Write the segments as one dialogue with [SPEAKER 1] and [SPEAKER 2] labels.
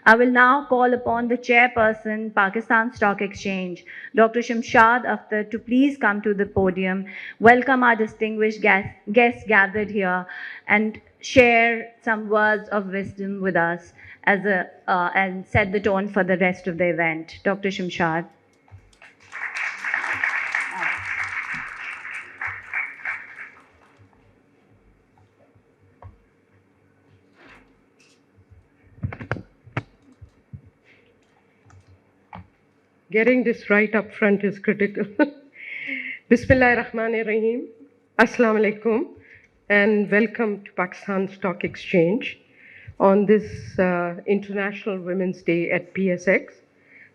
[SPEAKER 1] I will now call upon the chairperson, Pakistan Stock Exchange, Dr. Shamshad Akhtar, to please come to the podium, welcome our distinguished guests gathered here, and share some words of wisdom with us and set the tone for the rest of the event. Dr. Shamshad.
[SPEAKER 2] Getting this right up front is critical. Bismillahir-Rahmanir-Rahim. Assalamu alaikum and welcome to Pakistan Stock Exchange on this International Women's Day at PSX.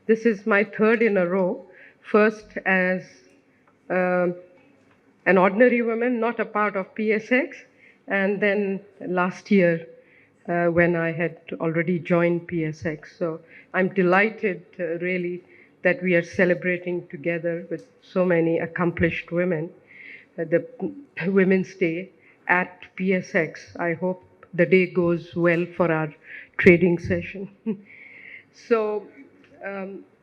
[SPEAKER 2] This is my third in a row, first as an ordinary woman, not a part of PSX, and then last year when I had already joined PSX. So I'm delighted really that we are celebrating together with so many accomplished women the Women's Day at PSX. I hope the day goes well for our trading session. So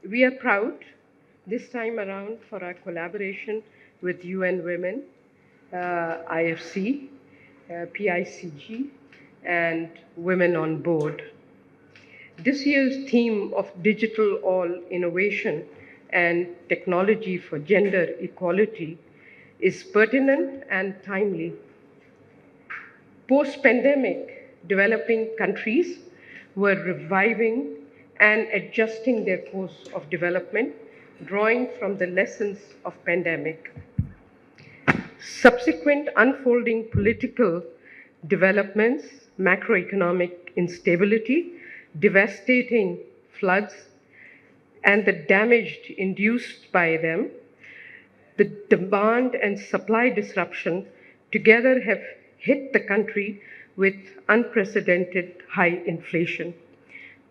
[SPEAKER 2] we are proud this time around for our collaboration with UN Women, IFC, PICG, and Women on Board. This year's theme of digital all innovation and technology for gender equality is pertinent and timely. Post-pandemic, developing countries were reviving and adjusting their course of development, drawing from the lessons of pandemic. Subsequent unfolding political developments, macroeconomic instability, devastating floods, and the damage induced by them, the demand and supply disruption together have hit the country with unprecedented high inflation.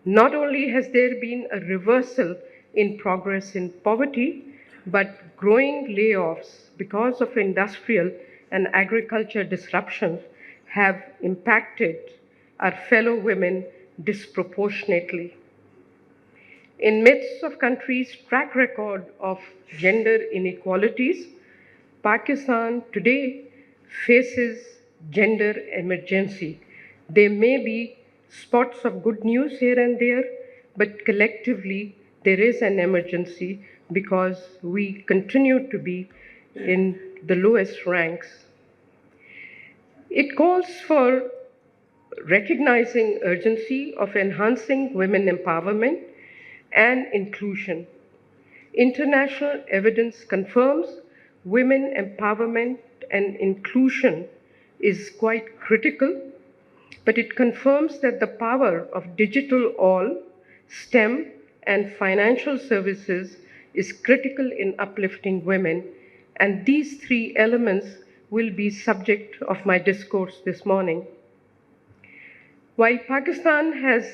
[SPEAKER 2] Not only has there been a reversal in progress in poverty, but growing layoffs because of industrial and agriculture disruptions have impacted our fellow women disproportionately. In midst of country's track record of gender inequalities, Pakistan today faces gender emergency. There may be spots of good news here and there, but collectively there is an emergency because we continue to be in the lowest ranks. It calls for recognizing urgency of enhancing women empowerment and inclusion. International evidence confirms women empowerment and inclusion is quite critical, but it confirms that the power of digital all, STEM, and financial services is critical in uplifting women, and these three elements will be subject of my discourse this morning. While Pakistan has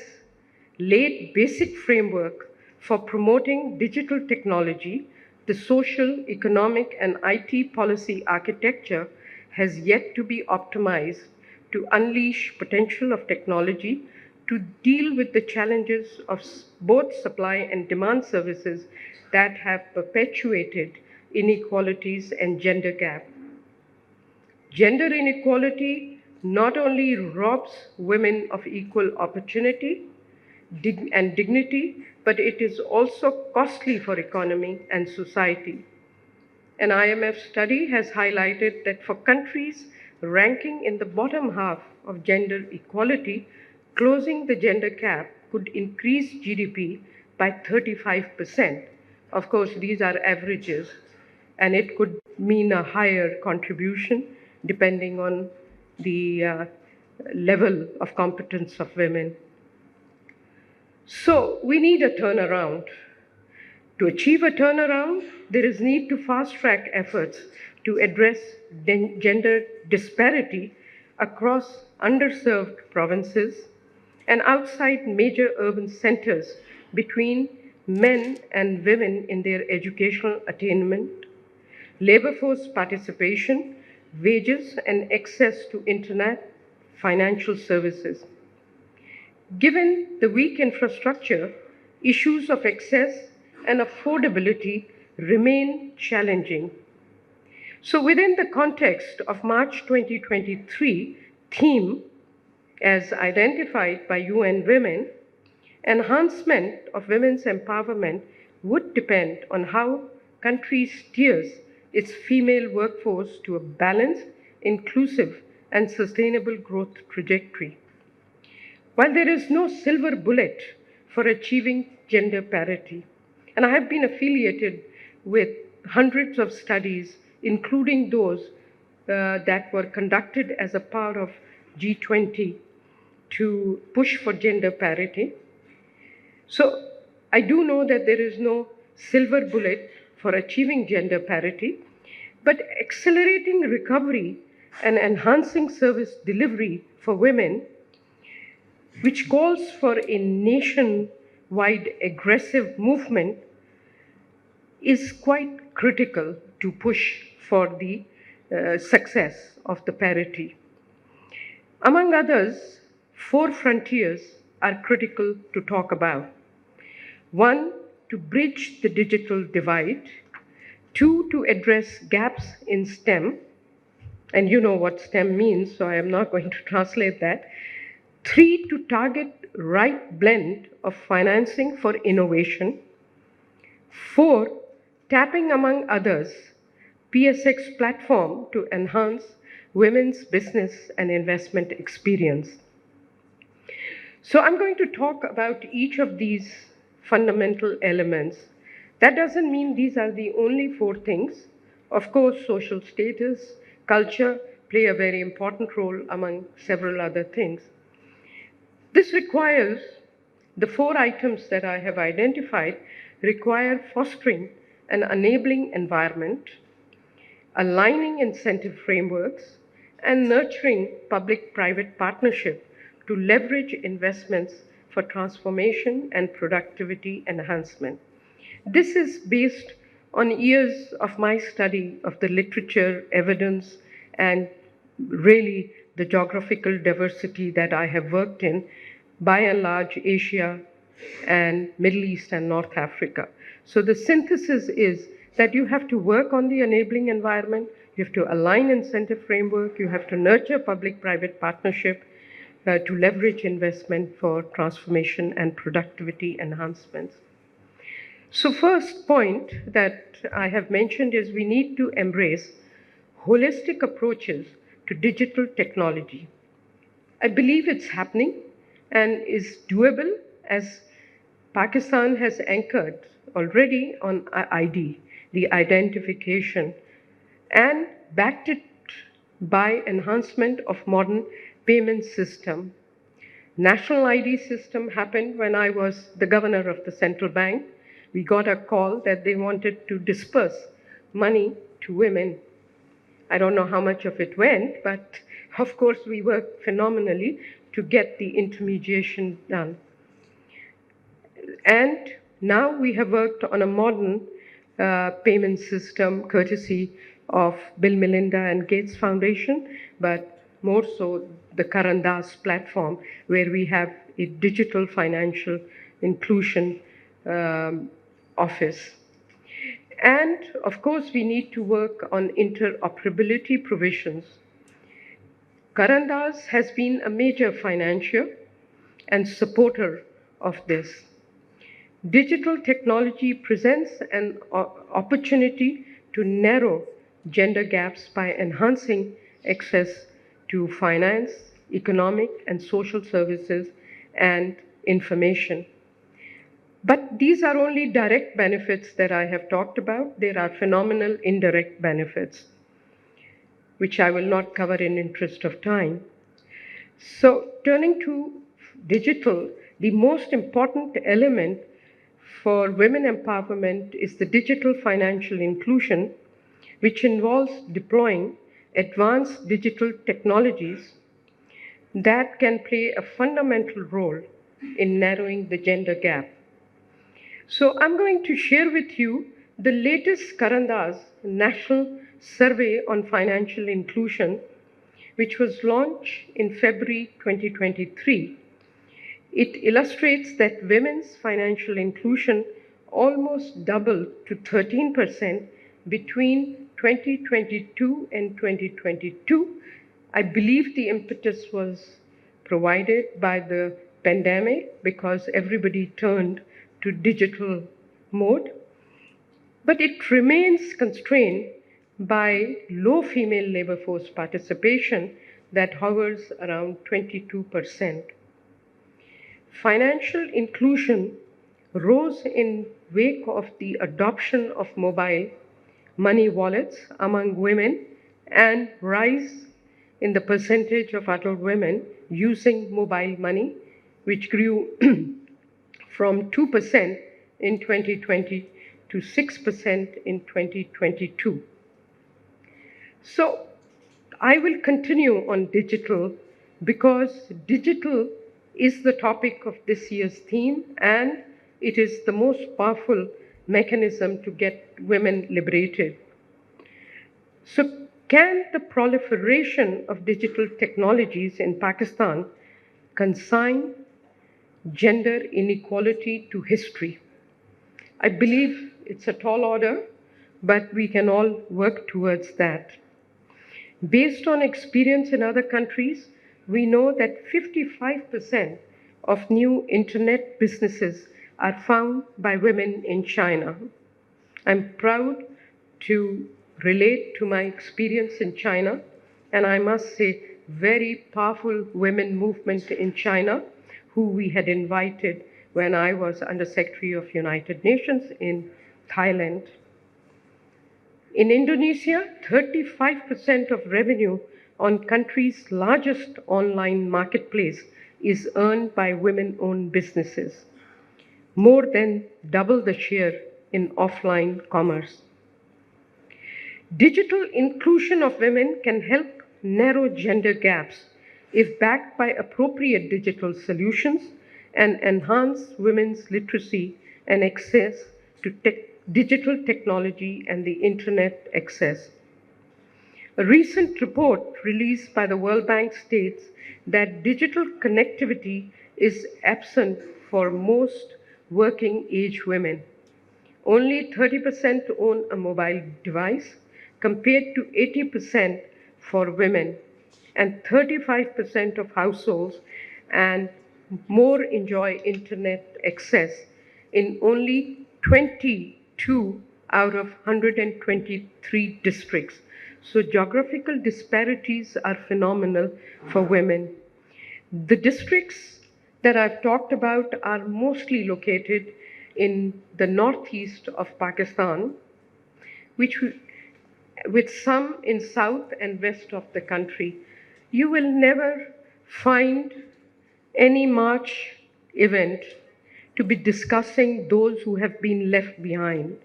[SPEAKER 2] laid basic framework for promoting digital technology, the social, economic, and IT policy architecture has yet to be optimized to unleash potential of technology to deal with the challenges of both supply and demand services that have perpetuated inequalities and gender gap. Gender inequality not only robs women of equal opportunity and dignity, but it is also costly for economy and society. An IMF study has highlighted that for countries ranking in the bottom half of gender equality, closing the gender gap could increase GDP by 35%. Of course, these are averages, and it could mean a higher contribution depending on the level of competence of women. So we need a turnaround. To achieve a turnaround, there is need to fast-track efforts to address gender disparity across underserved provinces and outside major urban centers between men and women in their educational attainment, labor force participation, wages, and access to internet financial services. Given the weak infrastructure, issues of access and affordability remain challenging. So within the context of March 2023 theme, as identified by UN Women, enhancement of women's empowerment would depend on how country steers its female workforce to a balanced, inclusive, and sustainable growth trajectory. While there is no silver bullet for achieving gender parity, and I have been affiliated with hundreds of studies, including those that were conducted as a part of G20 to push for gender parity. So I do know that there is no silver bullet for achieving gender parity, but accelerating recovery and enhancing service delivery for women, which calls for a nation-wide aggressive movement, is quite critical to push for the success of the parity. Among others, 4 frontiers are critical to talk about. 1, to bridge the digital divide. 2, to address gaps in STEM. And you know what STEM means, so I am not going to translate that. 3, to target right blend of financing for innovation. 4, tapping, among others, PSX platform to enhance women's business and investment experience. So I'm going to talk about each of these fundamental elements. That doesn't mean these are the only 4 things. Of course, social status, culture play a very important role among several other things. This requires, the 4 items that I have identified require fostering an enabling environment, aligning incentive frameworks, and nurturing public-private partnership to leverage investments for transformation and productivity enhancement. This is based on years of my study of the literature, evidence, and really the geographical diversity that I have worked in, by and large Asia and Middle East and North Africa. So the synthesis is that you have to work on the enabling environment, you have to align incentive framework, you have to nurture public-private partnership to leverage investment for transformation and productivity enhancements. So first point that I have mentioned is we need to embrace holistic approaches to digital technology. I believe it's happening and is doable, as Pakistan has anchored already on ID, the identification, and backed it by enhancement of modern payment system. National ID system happened when I was the governor of the central bank. We got a call that they wanted to disperse money to women. I don't know how much of it went, but of course we worked phenomenally to get the intermediation done. And now we have worked on a modern payment system courtesy of Bill, Melinda and Gates Foundation, but more so the Karandas platform, where we have a digital financial inclusion office. And of course, we need to work on interoperability provisions. Karandas has been a major financier and supporter of this. Digital technology presents an opportunity to narrow gender gaps by enhancing access to finance, economic and social services, and information. But these are only direct benefits that I have talked about. There are phenomenal indirect benefits, which I will not cover in interest of time. So turning to digital, the most important element for women empowerment is the digital financial inclusion, which involves deploying advanced digital technologies that can play a fundamental role in narrowing the gender gap. So I'm going to share with you the latest Karandas National Survey on Financial Inclusion, which was launched in February 2023. It illustrates that women's financial inclusion almost doubled to 13% between 2022 and 2022. I believe the impetus was provided by the pandemic because everybody turned to digital mode, but it remains constrained by low female labor force participation that hovers around 22%. Financial inclusion rose in wake of the adoption of mobile money wallets among women and rise in the percentage of adult women using mobile money, which grew from 2% in 2020 to 6% in 2022. So I will continue on digital because digital is the topic of this year's theme, and it is the most powerful mechanism to get women liberated. So can the proliferation of digital technologies in Pakistan consign gender inequality to history? I believe it's a tall order, but we can all work towards that. Based on experience in other countries, we know that 55% of new internet businesses are found by women in China. I'm proud to relate to my experience in China, and I must say, very powerful women movement in China, who we had invited when I was Under Secretary of United Nations in Thailand. In Indonesia, 35% of revenue on country's largest online marketplace is earned by women-owned businesses, more than double the share in offline commerce. Digital inclusion of women can help narrow gender gaps if backed by appropriate digital solutions and enhance women's literacy and access to digital technology and the internet access. A recent report released by the World Bank states that digital connectivity is absent for most working age women. Only 30% own a mobile device compared to 80% for women, and 35% of households and more enjoy internet access in only 22 out of 123 districts. So geographical disparities are phenomenal for women. The districts that I've talked about are mostly located in the northeast of Pakistan, with some in south and west of the country. You will never find any March event to be discussing those who have been left behind.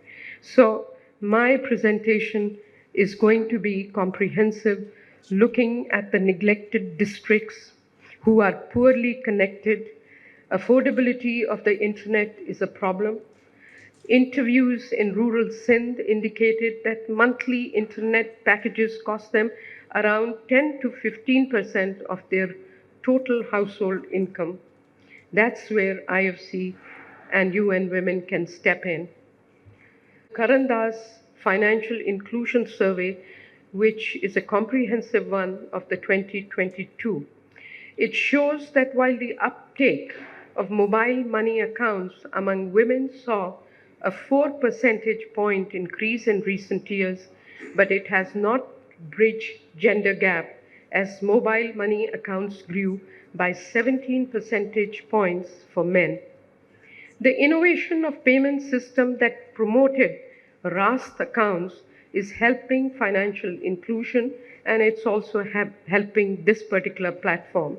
[SPEAKER 2] So my presentation is going to be comprehensive, looking at the neglected districts who are poorly connected. Affordability of the internet is a problem. Interviews in rural Sindh indicated that monthly internet packages cost them around 10 to 15% of their total household income. That's where IFC and UN Women can step in. Karanda's Financial Inclusion Survey, which is a comprehensive one of the 2022, it shows that while the uptake of mobile money accounts among women saw a 4 percentage point increase in recent years, but it has not bridged gender gap as mobile money accounts grew by 17 percentage points for men. The innovation of payment system that promoted Rast accounts is helping financial inclusion, and it's also helping this particular platform.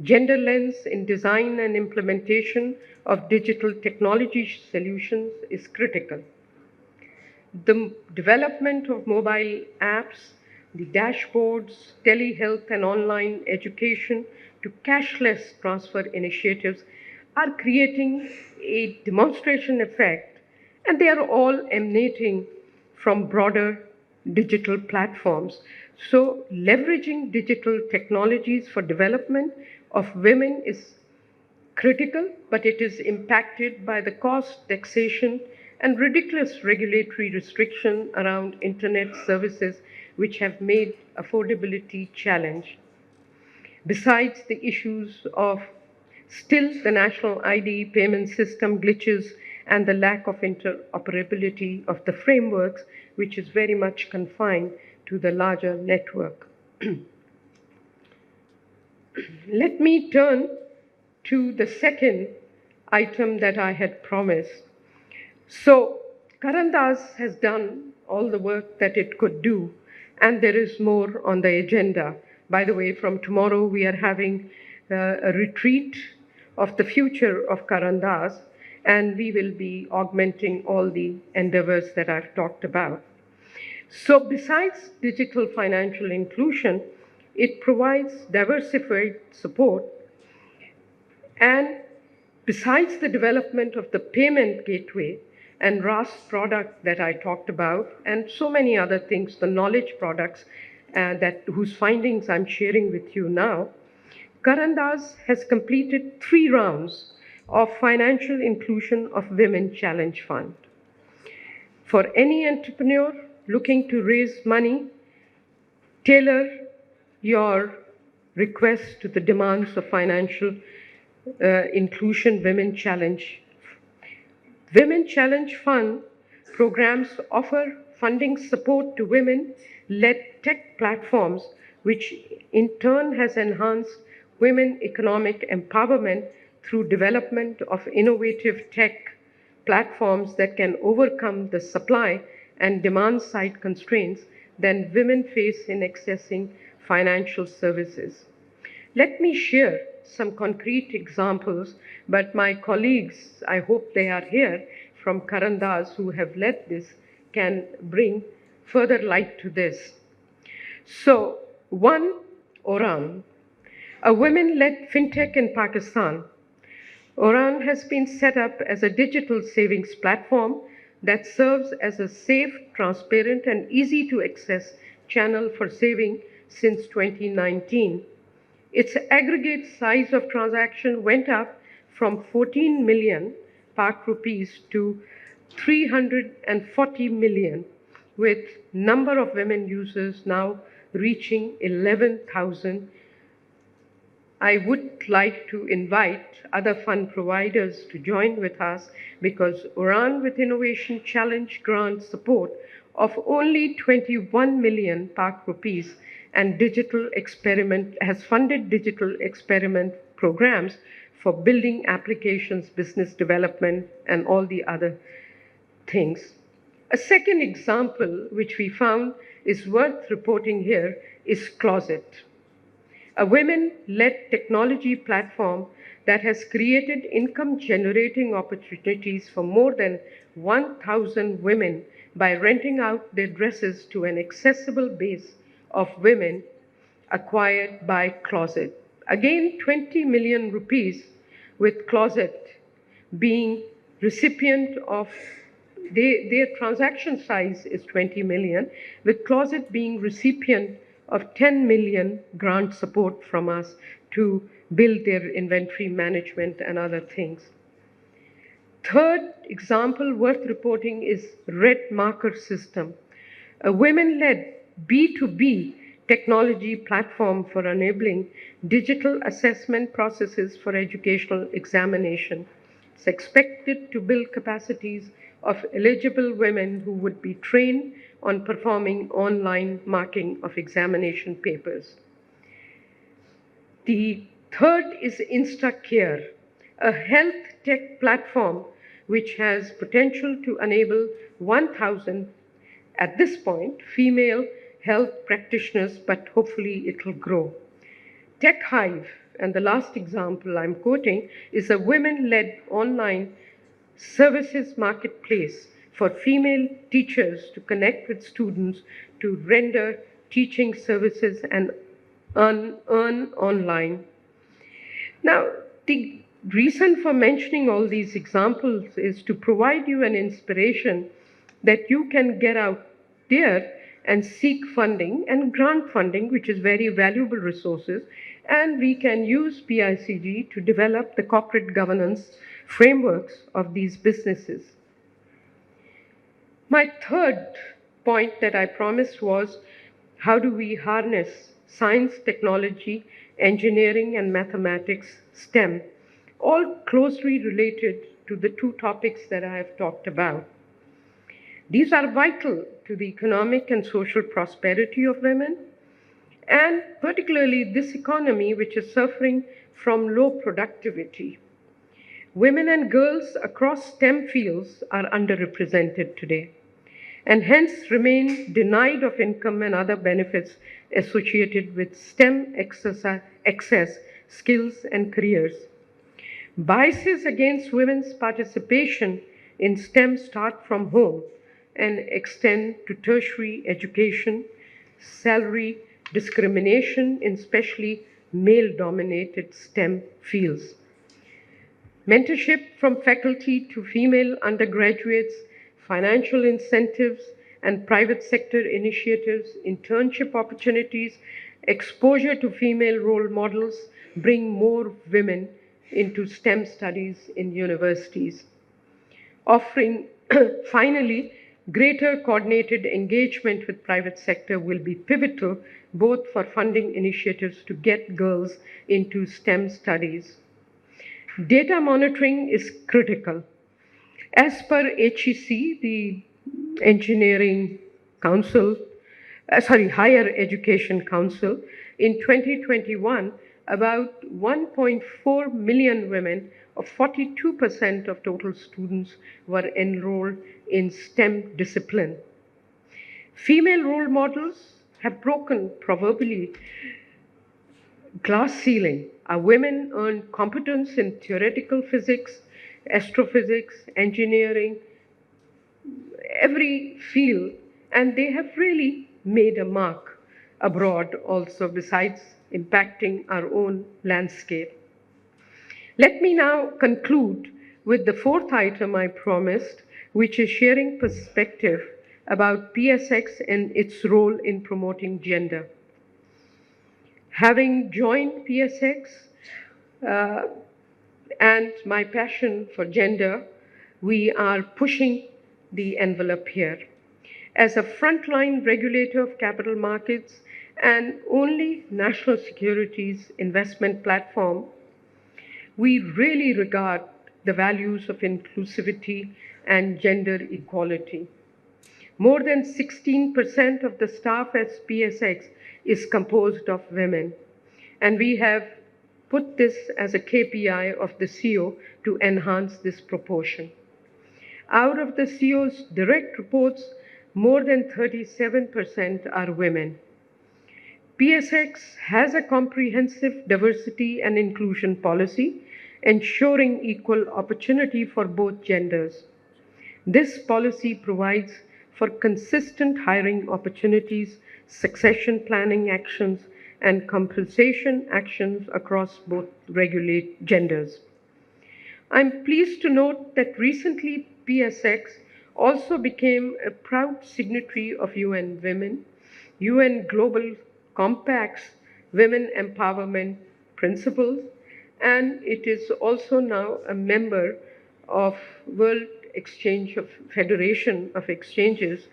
[SPEAKER 2] Gender lens in design and implementation of digital technology solutions is critical. The development of mobile apps, the dashboards, telehealth, and online education to cashless transfer initiatives are creating a demonstration effect, and they are all emanating from broader digital platforms. So leveraging digital technologies for development of women is critical, but it is impacted by the cost, taxation, and ridiculous regulatory restriction around internet services, which have made affordability challenge. Besides the issues of still the national ID payment system glitches and the lack of interoperability of the frameworks, which is very much confined to the larger network. Let me turn to the second item that I had promised. So, Karandas has done all the work that it could do, and there is more on the agenda. By the way, from tomorrow we are having a retreat of the future of Karandas, and we will be augmenting all the endeavors that I've talked about. So, besides digital financial inclusion, it provides diversified support, and besides the development of the payment gateway and RAS product that I talked about, and so many other things, the knowledge products whose findings I'm sharing with you now, Karandas has completed 3 rounds of financial inclusion of Women Challenge Fund. For any entrepreneur looking to raise money, tailor your request to the demands of financial inclusion Women Challenge. Women Challenge Fund programs offer funding support to women-led tech platforms, which in turn has enhanced women economic empowerment through development of innovative tech platforms that can overcome the supply and demand side constraints that women face in accessing financial services. Let me share some concrete examples, but my colleagues, I hope they are here from Karandas who have led this, can bring further light to this. So, one, Oran, a women-led fintech in Pakistan. Oran has been set up as a digital savings platform that serves as a safe, transparent, and easy to access channel for saving since 2019. Its aggregate size of transaction went up from 14 million Pak rupees to 340 million, with number of women users now reaching 11,000. I would like to invite other fund providers to join with us, because Uran with Innovation Challenge grant support of only 21 million Pak rupees and has funded digital experiment programs for building applications, business development, and all the other things. A second example which we found is worth reporting here is Closet, a women-led technology platform that has created income-generating opportunities for more than 1,000 women by renting out their dresses to an accessible base of women acquired by Closet. Again, 20 million rupees, with Closet being recipient of, their transaction size is 20 million, with Closet being recipient of 10 million grant support from us to build their inventory management and other things. Third example worth reporting is Red Marker System, a women-led B2B technology platform for enabling digital assessment processes for educational examination. It's expected to build capacities of eligible women who would be trained on performing online marking of examination papers. The third is InstaCare, a health tech platform which has potential to enable 1,000, at this point, female health practitioners, but hopefully it will grow. Tech Hive, and the last example I'm quoting, is a women-led online services marketplace for female teachers to connect with students to render teaching services and earn online. Now, the reason for mentioning all these examples is to provide you an inspiration that you can get out there and seek funding and grant funding, which is very valuable resources, and we can use PICG to develop the corporate governance frameworks of these businesses. My third point that I promised was, how do we harness science, technology, engineering, and mathematics, STEM, all closely related to the two topics that I have talked about. These are vital to the economic and social prosperity of women, and particularly this economy which is suffering from low productivity. Women and girls across STEM fields are underrepresented today, and hence remain denied of income and other benefits associated with STEM access, skills, and careers. Biases against women's participation in STEM start from home and extend to tertiary education, salary discrimination in especially male-dominated STEM fields. Mentorship from faculty to female undergraduates, financial incentives and private sector initiatives, internship opportunities, exposure to female role models bring more women into STEM studies in universities. Offering, finally, greater coordinated engagement with private sector will be pivotal both for funding initiatives to get girls into STEM studies. Data monitoring is critical. As per HEC, the Engineering Council, Higher Education Council, in 2021, about 1.4 million women, or 42% of total students, were enrolled in STEM discipline. Female role models have broken proverbially glass ceiling. Our women earn competence in theoretical physics, astrophysics, engineering, every field, and they have really made a mark abroad also, besides impacting our own landscape. Let me now conclude with the fourth item I promised, which is sharing perspective about PSX and its role in promoting gender. Having joined PSX and my passion for gender, we are pushing the envelope here. As a frontline regulator of capital markets and only national securities investment platform, we really regard the values of inclusivity and gender equality. More than 16% of the staff at PSX is composed of women, and we have put this as a KPI of the CEO to enhance this proportion. Out of the CEO's direct reports, more than 37% are women. PSX has a comprehensive diversity and inclusion policy, ensuring equal opportunity for both genders. This policy provides for consistent hiring opportunities, succession planning actions, and compensation actions across both genders. I'm pleased to note that recently PSX also became a proud signatory of UN Women, UN Global Compact's Women Empowerment Principles, and it is also now a member of World Federation of Exchanges,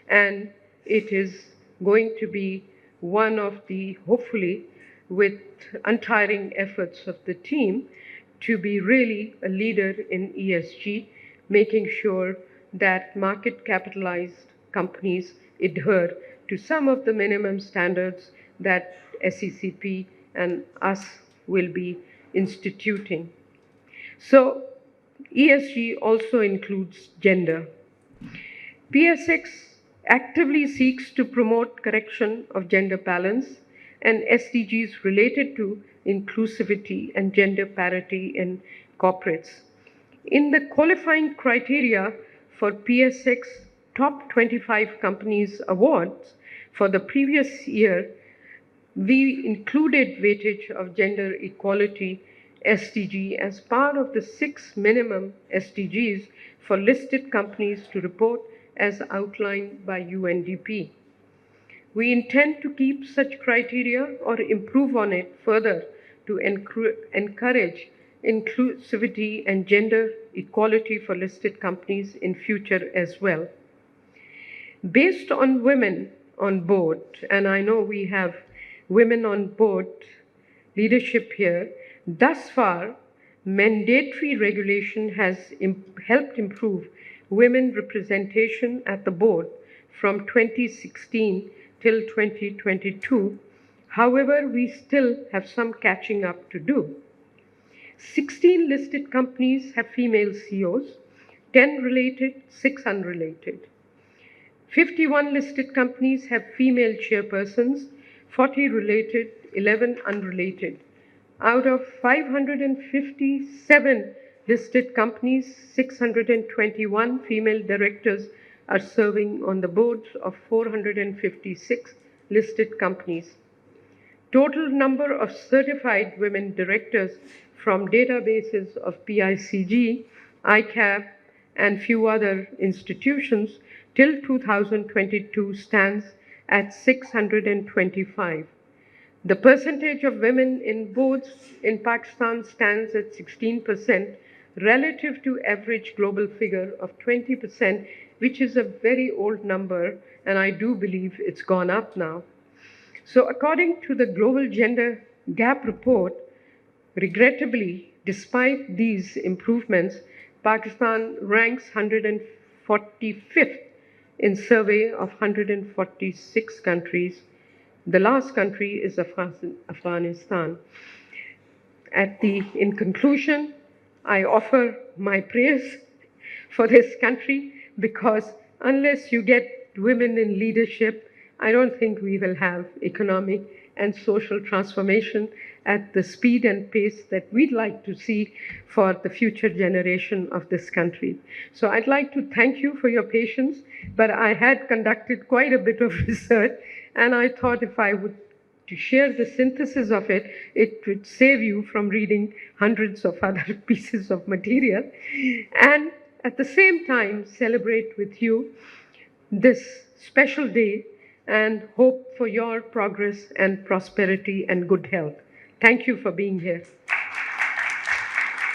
[SPEAKER 2] and it is going to be one of the, hopefully, with untiring efforts of the team, to be really a leader in ESG, making sure that market capitalized companies adhere to some of the minimum standards that SECP and us will be instituting. So ESG also includes gender. PSX actively seeks to promote correction of gender balance and SDGs related to inclusivity and gender parity in corporates. In the qualifying criteria for PSX Top 25 Companies Awards for the previous year, we included weightage of gender equality SDG as part of the 6 minimum SDGs for listed companies to report as outlined by UNDP. We intend to keep such criteria or improve on it further to encourage inclusivity and gender equality for listed companies in future as well. Based on women on board, and I know we have women on board leadership here, thus far, mandatory regulation has helped improve women representation at the board from 2016 till 2022. However, we still have some catching up to do. 16 listed companies have female CEOs, 10 related, 6 unrelated. 51 listed companies have female chairpersons, 40 related, 11 unrelated. Out of 557 listed companies, 621 female directors are serving on the boards of 456 listed companies. Total number of certified women directors from databases of PICG, ICAP, and few other institutions till 2022 stands at 625. The percentage of women in boards in Pakistan stands at 16% relative to average global figure of 20%, which is a very old number, and I do believe it's gone up now. So according to the Global Gender Gap Report, regrettably, despite these improvements, Pakistan ranks 145th in survey of 146 countries. The last country is Afghanistan. In conclusion, I offer my prayers for this country because unless you get women in leadership, I don't think we will have economic and social transformation at the speed and pace that we'd like to see for the future generation of this country. So I'd like to thank you for your patience, but I had conducted quite a bit of research, and I thought if I would to share the synthesis of it, it would save you from reading hundreds of other pieces of material, and at the same time celebrate with you this special day and hope for your progress and prosperity and good health. Thank you for being here.